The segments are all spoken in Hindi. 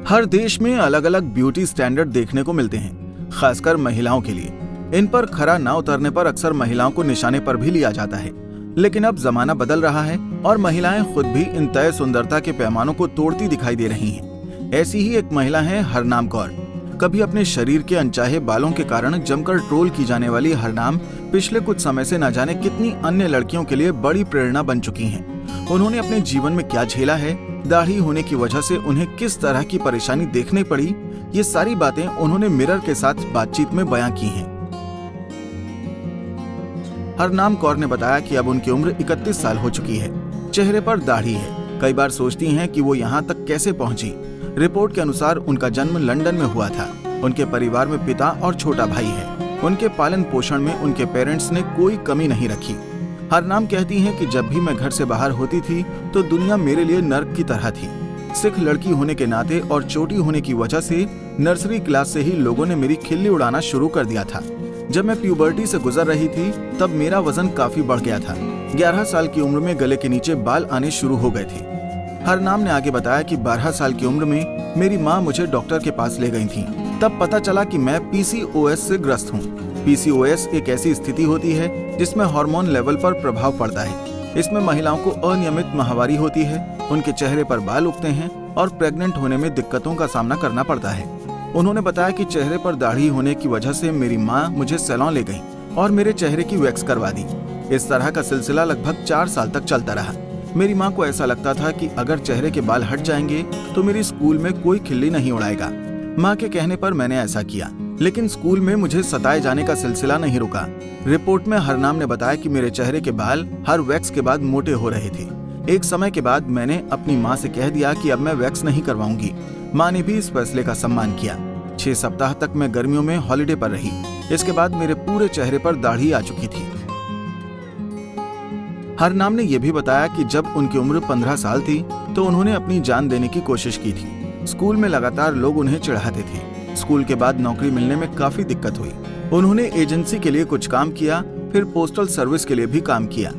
हर देश में अलग अलग ब्यूटी स्टैंडर्ड देखने को मिलते हैं, खासकर महिलाओं के लिए। इन पर खरा न उतरने पर अक्सर महिलाओं को निशाने पर भी लिया जाता है। लेकिन अब जमाना बदल रहा है और महिलाएं खुद भी इन तय सुंदरता के पैमानों को तोड़ती दिखाई दे रही हैं। ऐसी ही एक महिला है हरनाम कौर। कभी अपने शरीर के अनचाहे बालों के कारण जमकर ट्रोल की जाने वाली हरनाम पिछले कुछ समय से न जाने कितनी अन्य लड़कियों के लिए बड़ी प्रेरणा बन चुकी हैं। उन्होंने अपने जीवन में क्या झेला है, दाढ़ी होने की वजह से उन्हें किस तरह की परेशानी देखनी पड़ी, ये सारी बातें उन्होंने मिरर के साथ बातचीत में बयां की हैं। हरनाम कौर ने बताया कि अब उनकी उम्र 31 साल हो चुकी है, चेहरे पर दाढ़ी है। कई बार सोचती हैं कि वो यहाँ तक कैसे पहुंची। रिपोर्ट के अनुसार उनका जन्म लंदन में हुआ था। उनके परिवार में पिता और छोटा भाई है। उनके पालन पोषण में उनके पेरेंट्स ने कोई कमी नहीं रखी। हरनाम कहती हैं कि जब भी मैं घर से बाहर होती थी तो दुनिया मेरे लिए नर्क की तरह थी। सिख लड़की होने के नाते और छोटी होने की वजह से नर्सरी क्लास से ही लोगों ने मेरी खिल्ली उड़ाना शुरू कर दिया था। जब मैं प्यूबर्टी से गुजर रही थी तब मेरा वजन काफी बढ़ गया था। 11 साल की उम्र में गले के नीचे बाल आने शुरू हो गए थे। हरनाम ने आगे बताया कि 12 साल की उम्र में मेरी माँ मुझे डॉक्टर के पास ले गई थी। तब पता चला कि मैं PCOS से ग्रस्त हूँ। PCOS एक ऐसी स्थिति होती है जिसमें हार्मोन लेवल पर प्रभाव पड़ता है। इसमें महिलाओं को अनियमित माहवारी होती है, उनके चेहरे पर बाल उगते हैं और प्रेग्नेंट होने में दिक्कतों का सामना करना पड़ता है। उन्होंने बताया कि चेहरे पर दाढ़ी होने की वजह से मेरी माँ मुझे सैलून ले गई और मेरे चेहरे की वैक्स करवा दी। इस तरह का सिलसिला लगभग 4 साल तक चलता रहा। मेरी माँ को ऐसा लगता था कि अगर चेहरे के बाल हट जाएंगे तो मेरी स्कूल में कोई खिल्ली नहीं उड़ाएगा। माँ के कहने पर मैंने ऐसा किया, लेकिन स्कूल में मुझे सताए जाने का सिलसिला नहीं रुका। रिपोर्ट में हरनाम ने बताया कि मेरे चेहरे के बाल हर वैक्स के बाद मोटे हो रहे थे। एक समय के बाद मैंने अपनी माँ से कह दिया कि अब मैं वैक्स नहीं करवाऊंगी। माँ ने भी इस फैसले का सम्मान किया। 6 सप्ताह तक मैं गर्मियों में हॉलिडे पर रही। इसके बाद मेरे पूरे चेहरे पर दाढ़ी आ चुकी थी। हरनाम ने यह भी बताया कि जब उनकी उम्र 15 साल थी तो उन्होंने अपनी जान देने की कोशिश की थी। स्कूल में लगातार लोग उन्हें चिढ़ाते थे। स्कूल के बाद नौकरी मिलने में काफी दिक्कत हुई। उन्होंने एजेंसी के लिए कुछ काम किया, फिर पोस्टल सर्विस के लिए भी काम किया।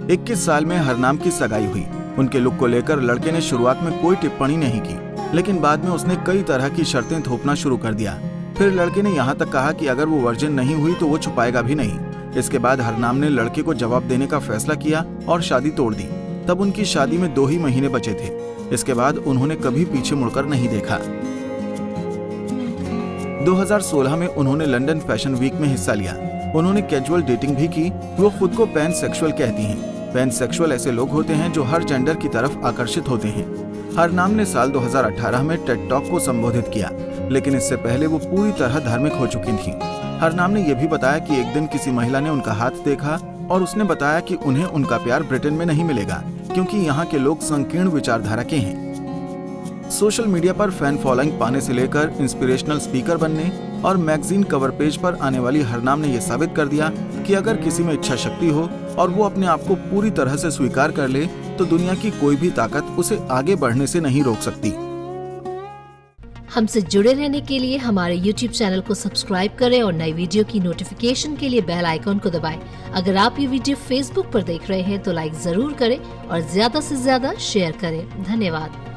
21 साल में हरनाम की सगाई हुई। उनके लुक को लेकर लड़के ने शुरुआत में कोई टिप्पणी नहीं की, लेकिन बाद में उसने कई तरह की शर्तें थोपना शुरू कर दिया। फिर लड़के ने यहाँ तक कहा कि अगर वो वर्जिन नहीं हुई तो वो छुपाएगा भी नहीं। इसके बाद हरनाम ने लड़के को जवाब देने का फैसला किया और शादी तोड़ दी। तब उनकी शादी में 2 ही महीने बचे थे। इसके बाद उन्होंने कभी पीछे मुड़कर नहीं देखा। 2016 में उन्होंने लंदन फैशन वीक में हिस्सा लिया। उन्होंने कैजुअल डेटिंग भी की। वो खुद को पैनसेक्सुअल कहती हैं। पैनसेक्सुअल ऐसे लोग होते हैं जो हर जेंडर की तरफ आकर्षित होते हैं। हरनाम ने साल 2018 में टेड टॉक को संबोधित किया, लेकिन इससे पहले वो पूरी तरह धार्मिक हो चुकी थी। हरनाम ने यह भी बताया कि एक दिन किसी महिला ने उनका हाथ देखा और उसने बताया कि उन्हें उनका प्यार ब्रिटेन में नहीं मिलेगा, क्योंकि यहाँ के लोग संकीर्ण विचारधारा के हैं। सोशल मीडिया पर फैन फॉलोइंग पाने से लेकर इंस्पिरेशनल स्पीकर बनने और मैगजीन कवर पेज पर आने वाली हरनाम ने यह साबित कर दिया कि अगर किसी में इच्छा शक्ति हो और वो अपने आप को पूरी तरह से स्वीकार कर ले तो दुनिया की कोई भी ताकत उसे आगे बढ़ने से नहीं रोक सकती। हमसे जुड़े रहने के लिए हमारे YouTube चैनल को सब्सक्राइब करें और नई वीडियो की नोटिफिकेशन के लिए बेल आइकॉन को दबाएं। अगर आप ये वीडियो Facebook पर देख रहे हैं तो लाइक जरूर करें और ज्यादा से ज्यादा शेयर करें। धन्यवाद।